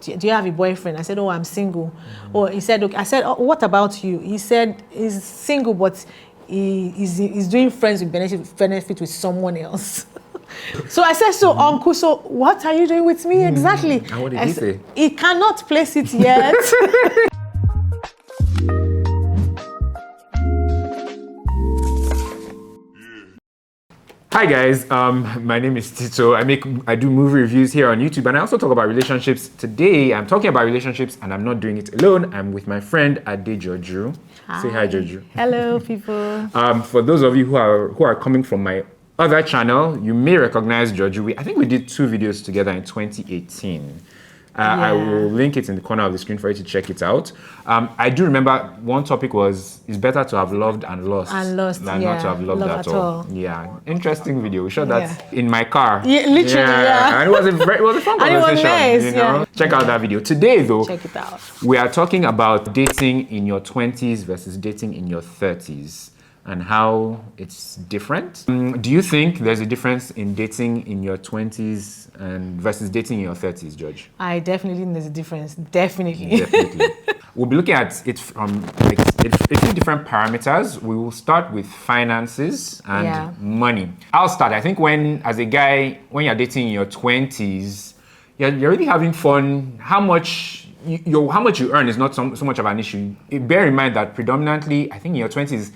do you have a boyfriend? I said, oh, I'm single. Or he said, okay. I said, oh, what about you? He said he's single, but he's doing friends with benefit with someone else. So I said, so uncle, so what are you doing with me exactly? And what did he say? He cannot place it yet. Hi guys, my name is Tito. I do movie reviews here on YouTube, and I also talk about relationships. Today, I'm talking about relationships, and I'm not doing it alone. I'm with my friend Joju. Say hi, Joju. Hello, people. For those of you who are coming from my other channel, you may recognize Joju. I think we did 2 videos together in 2018. I will link it in the corner of the screen for you to check it out. I do remember one topic was, it's better to have loved and lost than not to have loved at all. Yeah, interesting video. We shot that in my car. Yeah, literally, And it was a fun conversation. It was nice, you know? Check out that video. Today though, check it out. We are talking about dating in your 20s versus dating in your 30s. And how it's different. Do you think there's a difference in dating in your 20s and versus dating in your 30s, George? I definitely think there's a difference. Definitely. We'll be looking at it from a few different parameters. We will start with finances and money. I'll start. I think when you're dating in your 20s, you're really having fun. How much you earn is not so much of an issue. Bear in mind that predominantly, I think in your 20s,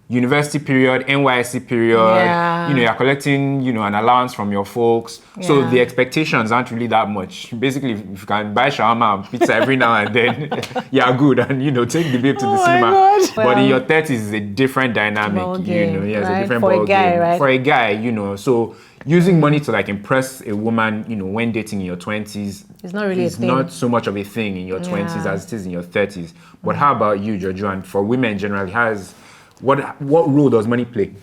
university period, NYSC period, you're collecting, an allowance from your folks. So the expectations aren't really that much. Basically, if you can buy shawarma and pizza every now and then, you're good. And, take the babe to the cinema. God. But in your 30s, it's a different dynamic, it's a different ball game. Right? For a guy, so using money to impress a woman, when dating in your 20s, it's not really not so much of a thing in your 20s as it is in your 30s. But how about you, Jojo? And for women generally, what role does money play?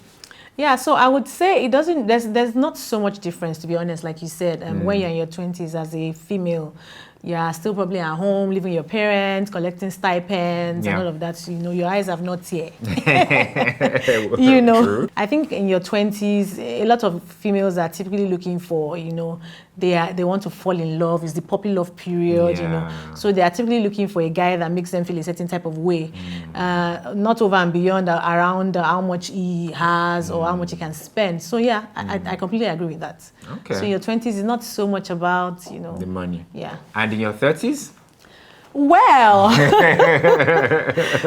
Yeah, so I would say it doesn't. There's not so much difference, to be honest. Like you said, when you're in your 20s as a female, you're still probably at home, living with your parents, collecting stipends and all of that. Your eyes have not yet. True. I think in your 20s, a lot of females are typically looking for, they want to fall in love. It's the puppy love period, So they are typically looking for a guy that makes them feel a certain type of way, not over and beyond around how much he has or how much he can spend. So I completely agree with that. Okay. So in your 20s is not so much about, the money. Yeah. And in your 30s? Well,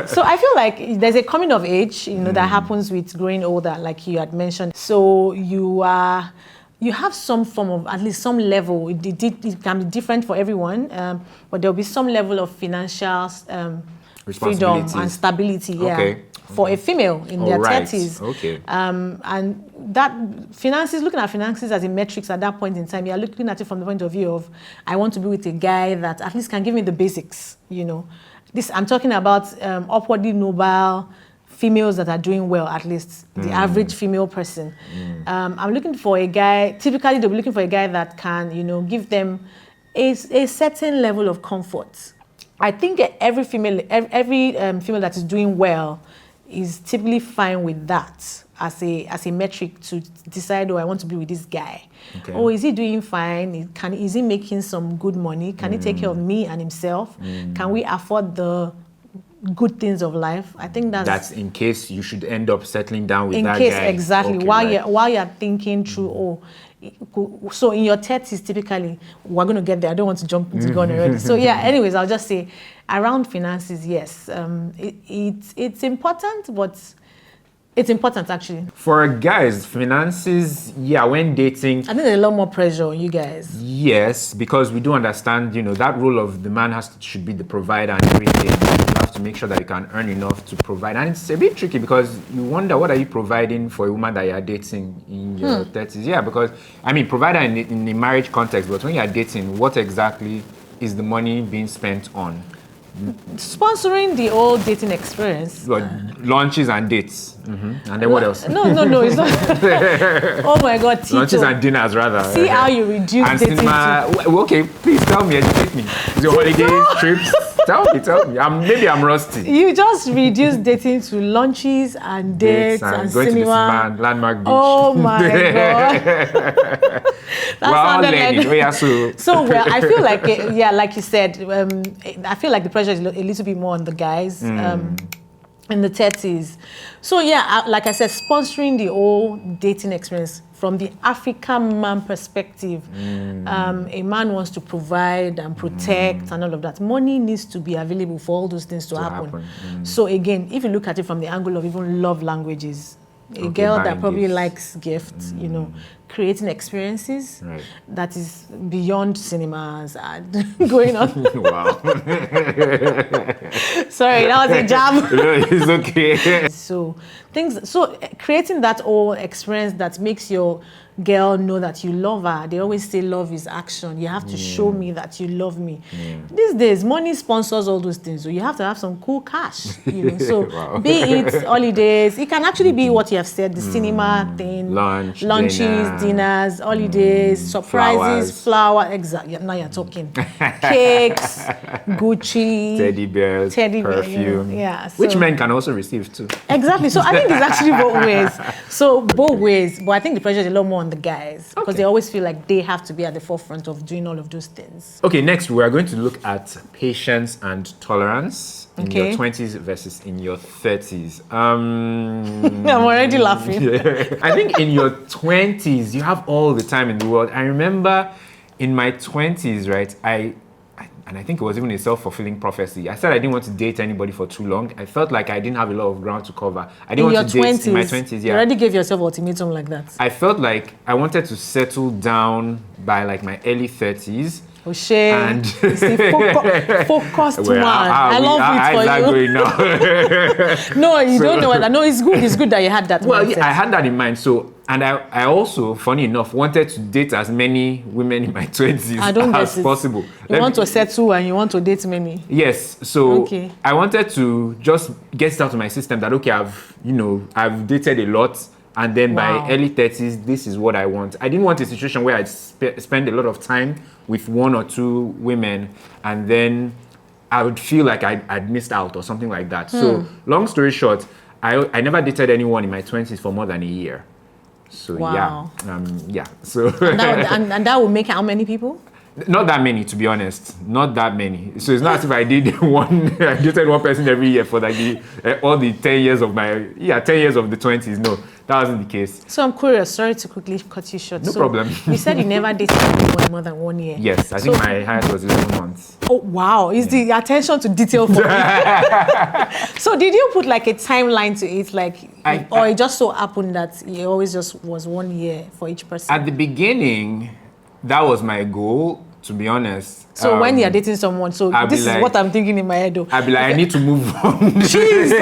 so I feel like there's a coming of age, that happens with growing older, like you had mentioned. So you have some form of, at least some level, it can be different for everyone, but there'll be some level of financial freedom and stability, for a female in their 30s. Okay. And that looking at finances as a metrics at that point in time, you're looking at it from the point of view of, I want to be with a guy that at least can give me the basics, I'm talking about upwardly mobile females that are doing well, at least the average female person. I'm looking for a guy, typically they'll be looking for a guy that can, give them a certain level of comfort. I think every female that is doing well is typically fine with that as a metric to decide, I want to be with this guy. Okay. Oh, is he doing fine? Is he making some good money? Can he take care of me and himself? Can we afford the good things of life? I think that's in case you should end up settling down with that guy. Exactly. Okay, while you're thinking through, so in your 30s, typically, we're going to get there. I don't want to jump into gun already. So anyways, I'll just say around finances, yes. It's important, but it's important actually. For guys, finances, when dating, I think there's a lot more pressure on you guys. Yes, because we do understand, that role of the man should be the provider and everything. You have to make sure that you can earn enough to provide. And it's a bit tricky because you wonder, what are you providing for a woman that you're dating in your 30s? Yeah, because, provider in a marriage context, but when you're dating, what exactly is the money being spent on? Sponsoring the whole dating experience. Lunches and dates. And then what else? No, it's not. Oh my God, Tito. Lunches and dinners, rather. See how you reduce and dating cinema. Okay, please tell me, educate me. Is your holiday trips? Tell me. Maybe I'm rusty. You just reduce dating to lunches and dates and going cinema. to the landmark beach. Oh my God. We're all learning. So well, I feel like, like you said, I feel like the pressure is a little bit more on the guys. In the 30s. So yeah, like I said, sponsoring the whole dating experience from the African man perspective. A man wants to provide and protect and all of that. Money needs to be available for all those things to happen. So again, if you look at it from the angle of even love languages, a girl that probably likes gifts, you know, creating experiences that is beyond cinemas and going on. Wow. Sorry, that was a jab. No, it's okay. So creating that whole experience that makes your girl know that you love her. They always say love is action. You have to show me that you love me. These days, money sponsors all those things. So you have to have some cool cash. You know? So be it holidays. It can actually be what you have said, the cinema thing. Lunches, dinners, holidays, surprises, flowers. Exactly. Now you're talking. Cakes, Gucci. Teddy bears, perfume. Yeah. Which men can also receive too. Exactly. So I think it's actually both ways. So both ways. But I think the pressure is a lot more on the guys because they always feel like they have to be at the forefront of doing all of those things. Okay, next we are going to look at patience and tolerance in your 20s versus in your 30s. I'm already laughing. I think in your 20s you have all the time in the world. I remember in my 20s, right, and I think it was even a self-fulfilling prophecy. I said I didn't want to date anybody for too long. I felt like I didn't have a lot of ground to cover. I didn't want to date in my 20s. You already gave yourself ultimatum like that. I felt like I wanted to settle down by like my early 30s. O'Shea, and focused man. I love it for you. No, you don't know what. No, it's good. It's good that you had that. Well, yeah, I had that in mind. So, and I also, funny enough, wanted to date as many women in my 20s as possible. You want to settle and you want to date many. Yes. So I wanted to just get it out of my system that I've dated a lot. And then by early 30s, this is what I want. I didn't want a situation where I'd spend a lot of time with one or two women and then I would feel like I'd missed out or something like that. So long story short, I never dated anyone in my 20s for more than a year. So So and that would make how many people? Not that many, to be honest. Not that many. So it's not as if I did I dated one person every year for like all the 10 years of 10 years of the 20s. No, that wasn't the case. So I'm curious. Sorry to quickly cut you short. No problem. You said you never dated anyone more than 1 year. Yes, I think my highest was 11 months. Oh, wow. Is the attention to detail for me. So did you put like a timeline to it? Or it just so happened that it always just was 1 year for each person? At the beginning, that was my goal. To be honest. So when you're dating someone, so this is what I'm thinking in my head though. I'd be like, I need to move on. Jesus!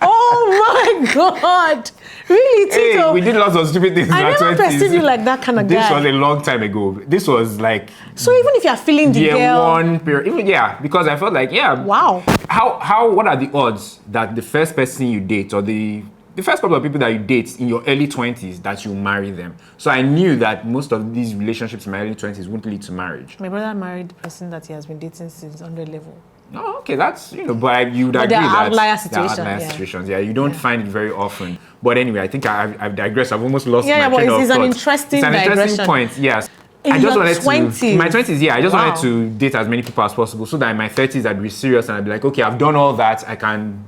Oh my God! Really, Tito? Hey, we did lots of stupid things in our 20s. I never perceived you like that kind of guy. This was a long time ago. This was like... So even if you're feeling the girl... one period. Even, because I felt like, wow. What are the odds that the first person you date or the first couple of people that you date in your early 20s that you marry them? So I knew that most of these relationships in my early 20s wouldn't lead to marriage. My brother married the person that he has been dating since 100 level. Oh, okay, that's, but you would agree there are that outlier situations. There are outlier situations. Yeah, you don't find it very often. But anyway, I think I've digressed. I've almost lost my train of thought. It's an interesting point, yes. In your 20s? In my 20s, I just wanted to date as many people as possible so that in my 30s I'd be serious and I'd be like, okay, I've done all that. I can,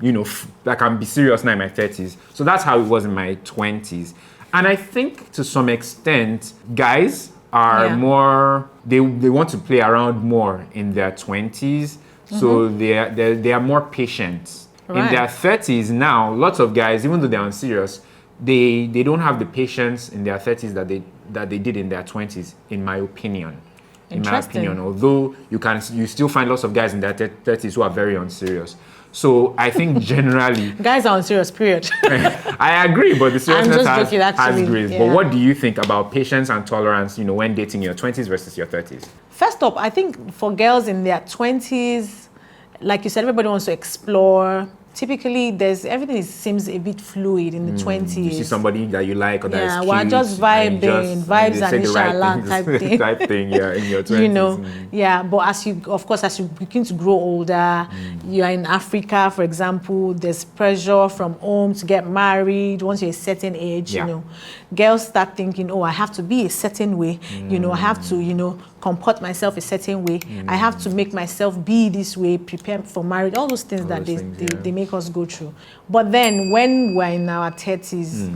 I can be serious now in my 30s. So that's how it was in my 20s. And I think to some extent, guys are more, they want to play around more in their 20s. So they are more patient. Right. In their 30s now, lots of guys, even though they're unserious, they don't have the patience in their 30s that they did in their 20s, in my opinion. In my opinion, although you still find lots of guys in their 30s who are very unserious. So I think generally guys are unserious, period. I agree, but the seriousness has grace. Yeah. But what do you think about patience and tolerance, when dating your 20s versus your 30s? First up, I think for girls in their 20s, like you said, everybody wants to explore, typically everything seems a bit fluid in the 20s. You see somebody that you like or that is cute. We're just vibing, vibes and inshallah type thing. Type thing, yeah, in your 20s. You know, yeah, but as you begin to grow older, you are in Africa, for example, there's pressure from home to get married once you're a certain age, you know. Girls start thinking, oh, I have to be a certain way, you know, I have to, you know, comport myself a certain way. I have to make myself be this way, prepare for marriage, all those things they make us go through. But then when we're in our 30s,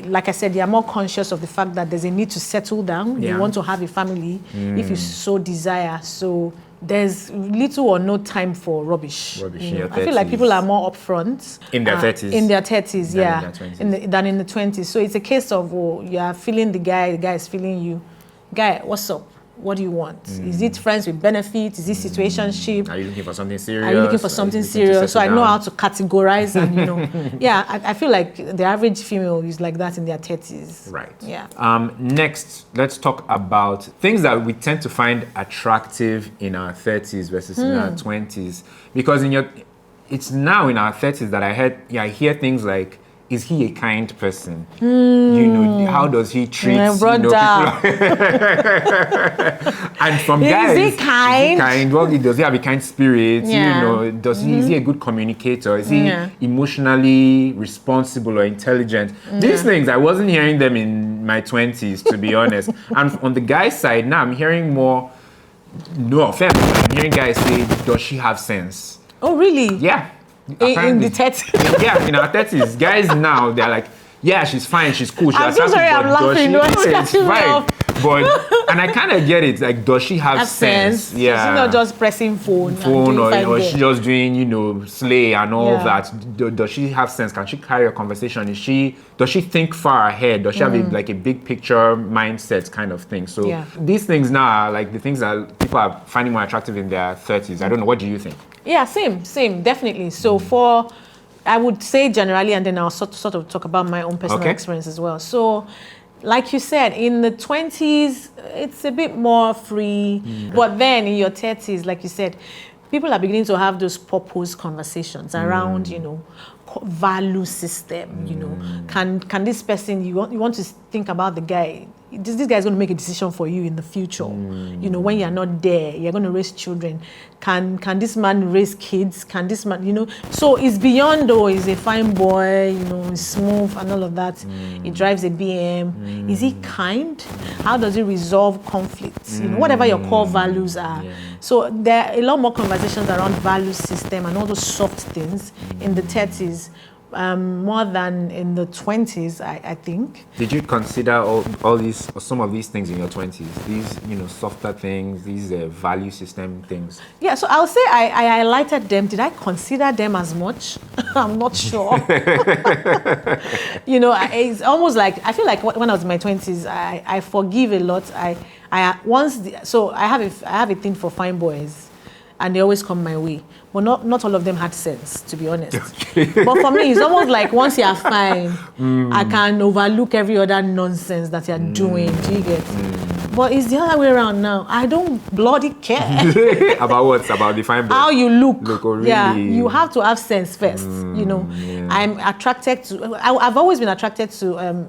like I said, they are more conscious of the fact that there's a need to settle down. You want to have a family if you so desire. So there's little or no time for rubbish. You know? I feel like people are more upfront in their 30s. In their 30s, than in the 20s. So it's a case of, oh, you are feeling the guy is feeling you. Guy, what's up? What do you want? Is it friends with benefits? Is it situationship? Are you looking for something serious? Are you looking for something serious? So I know how to categorize and, you know. I feel like the average female is like that in their 30s. Right. Yeah. Next, let's talk about things that we tend to find attractive in our 30s versus in our 20s. Because it's now in our 30s that I hear things like, is he a kind person? You know, how does he treat people? And from guys, is he kind? Well, does he have a kind spirit? Yeah. You know, is he a good communicator? Is he emotionally responsible or intelligent? These things, I wasn't hearing them in my 20s, to be honest. And on the guy's side, now I'm hearing more, no offense, I'm hearing guys say, does she have sense? Oh, really? Yeah. In the 30s? Yeah, in our 30s. Guys now, they're like, yeah, she's fine, she's cool. I'm so sorry, I'm laughing. It's fine. But, and I kind of get it, like, does she have sense? Yeah. She's not just pressing phone or she's just doing, you know, slay and all that. Does she have sense? Can she carry a conversation? Does she think far ahead? Does she have a big picture mindset kind of thing? So these things now are like the things that people are finding more attractive in their 30s. I don't know, what do you think? Yeah, same, definitely. So I would say generally, and then I'll sort of talk about my own personal experience as well. So, like you said, in the 20s, it's a bit more free. But then in your 30s, like you said, people are beginning to have those purpose conversations around, you know, value system, you know. Can this person, you want to think about the guy, this guy is going to make a decision for you in the future. You know, when you're not there, you're going to raise children. Can this man raise kids? Can this man, you know? So it's beyond, though, he's a fine boy, you know, he's smooth and all of that. He drives a BM. Is he kind? How does he resolve conflicts? You know, whatever your core values are. So there are a lot more conversations around value system and all those soft things in the 30s. More than in the 20s, I think. Did you consider all these, or some of these things in your 20s? These, you know, softer things, these value system things? Yeah, so I'll say I highlighted them. Did I consider them as much? I'm not sure. You know, it's almost like, I feel like when I was in my 20s, I forgive a lot. I have a thing for fine boys, and they always come my way. But not all of them had sense, to be honest. But for me, it's almost like once you're fine, I can overlook every other nonsense that you're doing. Do you get? But it's the other way around now. I don't bloody care. About what? About the fine boy? How you look. Oh, really? Yeah, you have to have sense first. You know, I'm attracted to. I've always been attracted to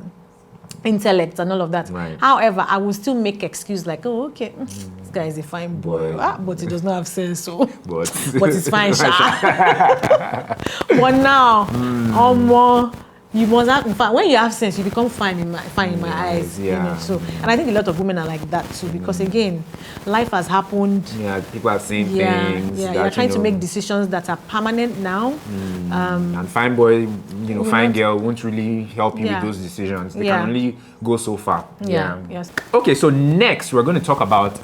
intellect and all of that. Right. However, I will still make excuse like, oh, okay, this guy is a fine boy, but he does not have sense, so but it's fine, sha. But now, you must have, in fact, when you have sense, you become fine in my eyes. Yeah. You know, so, and I think a lot of women are like that too, because again, life has happened. Yeah, people have seen things. Yeah, you're trying to make decisions that are permanent now. And fine boy, you know, fine girl won't really help you with those decisions. They can only go so far. Yes. Okay, so next we're going to talk about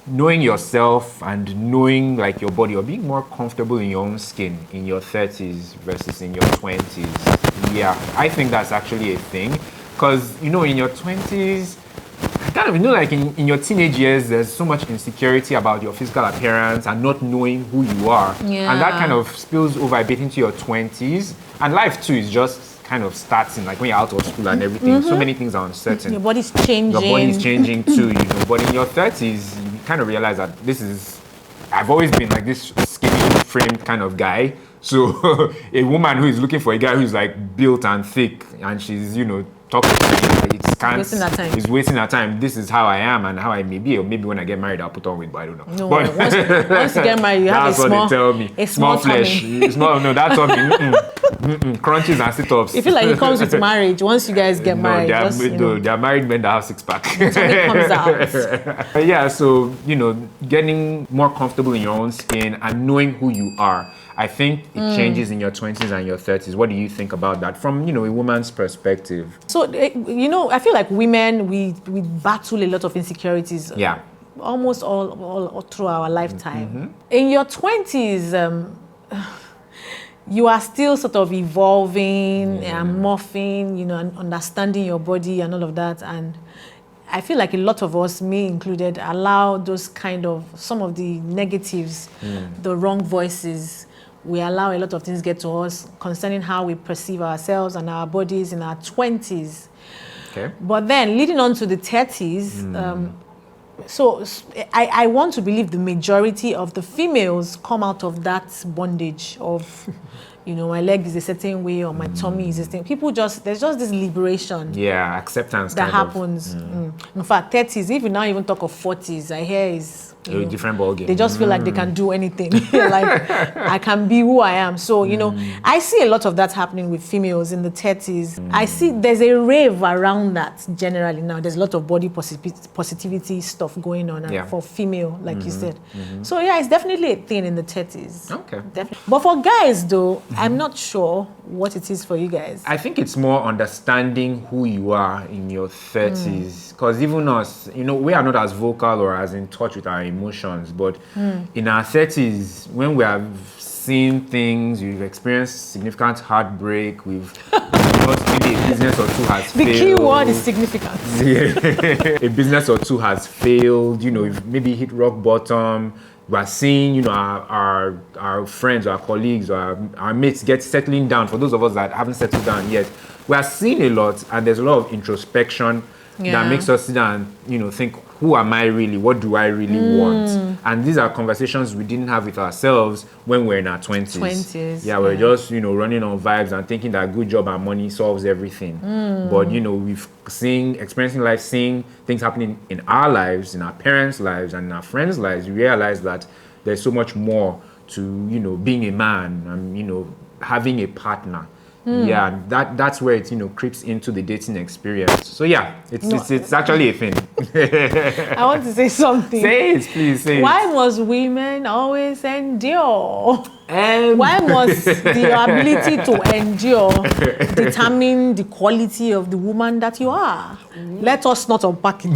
knowing yourself and knowing like your body, or being more comfortable in your own skin in your 30s versus in your 20s. Yeah, I think that's actually a thing, because you know, in your 20s, kind of, you know, like in your teenage years, there's so much insecurity about your physical appearance and not knowing who you are. And that kind of spills over a bit into your 20s. And life too is just kind of starting, like when you're out of school and everything. So many things are uncertain. Your body's changing. Your body's changing too, you know. But in your 30s, you kind of realize that I've always been like this skinny, framed kind of guy. So a woman who is looking for a guy who's like built and thick, and she's, you know, talking to him, is wasting her time. This is how I am and how I may be. Or maybe when I get married, I'll put on weight, but I don't know. No, but once you get married, you have a small, that's what they tell me. A small flesh. It's not, no, that's something. Crunches and sit-ups. You feel like it comes with marriage. Once you guys get married, they are married men that have six-pack. Something comes out. Yeah, so, you know, getting more comfortable in your own skin and knowing who you are. I think it changes in your 20s and your 30s. What do you think about that from, you know, a woman's perspective? So, you know, I feel like women, we battle a lot of insecurities. Yeah. Almost all through our lifetime. In your 20s, you are still sort of evolving and morphing, you know, and understanding your body and all of that. And I feel like a lot of us, me included, allow those kind of, some of the negatives, the wrong voices. We allow a lot of things get to us concerning how we perceive ourselves and our bodies in our 20s. Okay. But then leading on to the 30s, so I want to believe the majority of the females come out of that bondage of, you know, my leg is a certain way or my tummy is a certain. People just, there's just this liberation. Yeah, acceptance that happens. In fact, 30s, if you now even talk of 40s, I hear is a different ballgame. They just feel like they can do anything. Like, I can be who I am. So, you know, I see a lot of that happening with females in the 30s. I see there's a rave around that generally now. There's a lot of body positivity stuff going on for female, like you said. So, yeah, it's definitely a thing in the 30s. Okay. Definitely. But for guys, though, I'm not sure what it is for you guys. I think it's more understanding who you are in your 30s. Because even us, you know, we are not as vocal or as in touch with our emotions, but in our 30s, when we have seen things, we've experienced significant heartbreak, we've maybe a business or two has failed. The key word is significant. A business or two has failed, you know, we've maybe hit rock bottom. We are seeing, you know, our friends, our colleagues, or our mates get settling down. For those of us that haven't settled down yet, we are seeing a lot, and there's a lot of introspection that makes us sit down and, you know, think, who am I really? What do I really want? And these are conversations we didn't have with ourselves when we're in our 20s. Yeah, we're just, you know, running on vibes and thinking that good job and money solves everything. But, you know, we've experiencing life, seeing things happening in our lives, in our parents' lives, and in our friends' lives. We realize that there's so much more to, you know, being a man and, you know, having a partner. Yeah, that's where it, you know, creeps into the dating experience. So yeah, it's actually a thing. I want to say something. Say it, please. Say Why it. must women always endure? Why must the ability to endure determine the quality of the woman that you are? Let us not unpack it.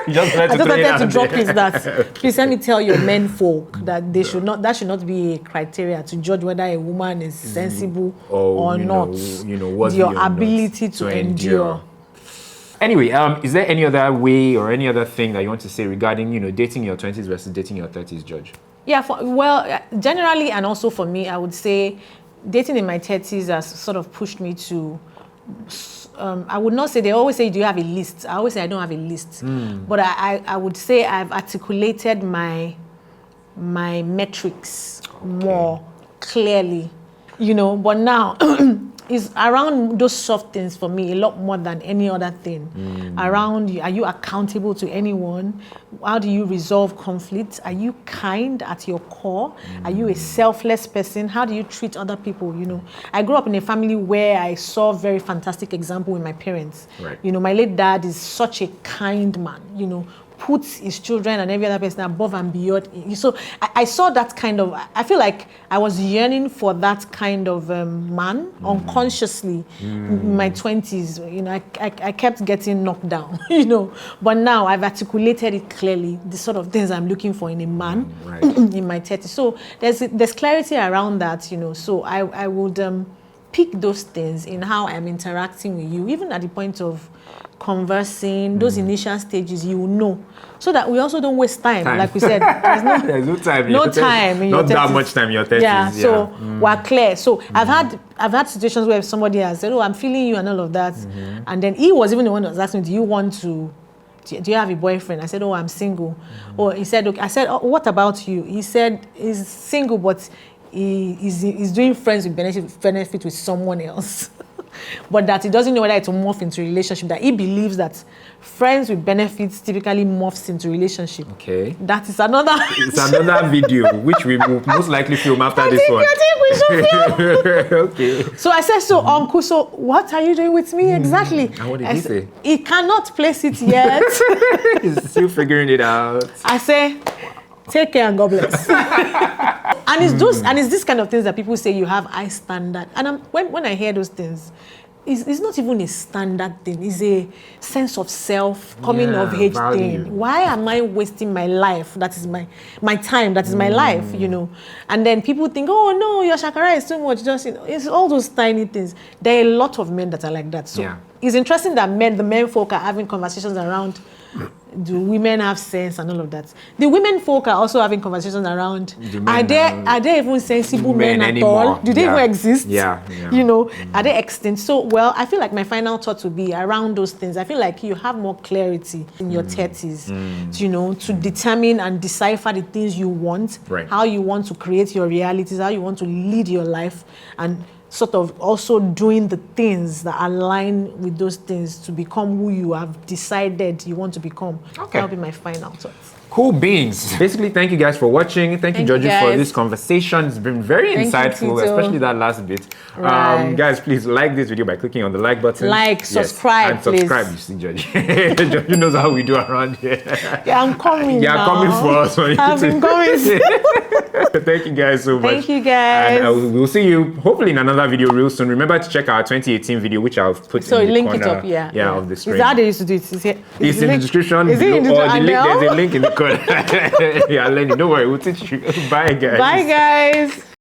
I just wanted to drop it that please let me tell your men folk that they should not, that should not be a criteria to judge whether a woman is sensible or not. What's your ability to endure. Anyway, is there any other way or any other thing that you want to say regarding, you know, dating your 20s versus dating your 30s, George? Yeah, generally, and also for me, I would say dating in my 30s has sort of pushed me to, I would not say, they always say, do you have a list? I always say I don't have a list. But I would say I've articulated my metrics more clearly, you know, but now it's around those soft things for me a lot more than any other thing. Around, are you accountable to anyone? How do you resolve conflicts? Are you kind at your core? Are you a selfless person? How do you treat other people? You know, I grew up in a family where I saw a very fantastic example with my parents. Right. You know, my late dad is such a kind man, you know, puts his children and every other person above and beyond. So I saw that kind of, I feel like I was yearning for that kind of man unconsciously in my 20s. You know, I kept getting knocked down, you know. But now I've articulated it clearly, the sort of things I'm looking for in a man in my 30s. So there's clarity around that, you know. So I would pick those things in how I'm interacting with you, even at the point of conversing, those initial stages, you will know, so that we also don't waste time. Like we said, there's no time. No time in your 30s. Not that much time in your 30s. Yeah, so we're clear. So I've had situations where somebody has said, "Oh, I'm feeling you," and all of that, and then he was even the one that was asking me, "Do you want to do you have a boyfriend? I said, oh, I'm single. Or he said, okay. I said, oh, what about you? He said he's single, but he's doing friends with benefit with someone else. But that he doesn't know whether it will morph into a relationship, that he believes that friends with benefits typically morphs into relationship. Okay. That is another... It's another video, which we will most likely film after this one. I think we should film. Okay. So I said, so uncle, so what are you doing with me exactly? And what did he say? He cannot place it yet. He's still figuring it out. I say, take care and God bless. And it's this kind of things that people say you have high standard. And when I hear those things, it's not even a standard thing. It's a sense of self, coming of age thing. Why am I wasting my life? That is my time. That is my life, you know. And then people think, oh no, your shakara is too much. Just, you know, it's all those tiny things. There are a lot of men that are like that. So it's interesting that the men folk are having conversations around, do women have sense and all of that. The women folk are also having conversations around, are there even sensible men at all? Do they even exist? You know, are they extinct? So, well, I feel like my final thought would be around those things. I feel like you have more clarity in your 30s, you know, to determine and decipher the things you want, how you want to create your realities, how you want to lead your life, and sort of also doing the things that align with those things to become who you have decided you want to become. Okay. That'll be my final thoughts. Cool beans. Basically, thank you guys for watching. Thank you, Joju, for this conversation. It's been very insightful, especially that last bit. Guys, please like this video by clicking on the like button. Subscribe, and subscribe, you see, Joju. Joju knows how we do around here. Yeah, I'm coming now. Coming for us on YouTube. I've been coming. Thank you guys so much. Thank you guys. And we'll see you hopefully in another video real soon. Remember to check our 2018 video, which I'll put in the link corner, it up, of the screen. Is that how they used to do it? It's in the description. Is it in the link? There's a link in the corner. Yeah, Lenny, don't worry, we'll teach you. Bye, guys. Bye, guys.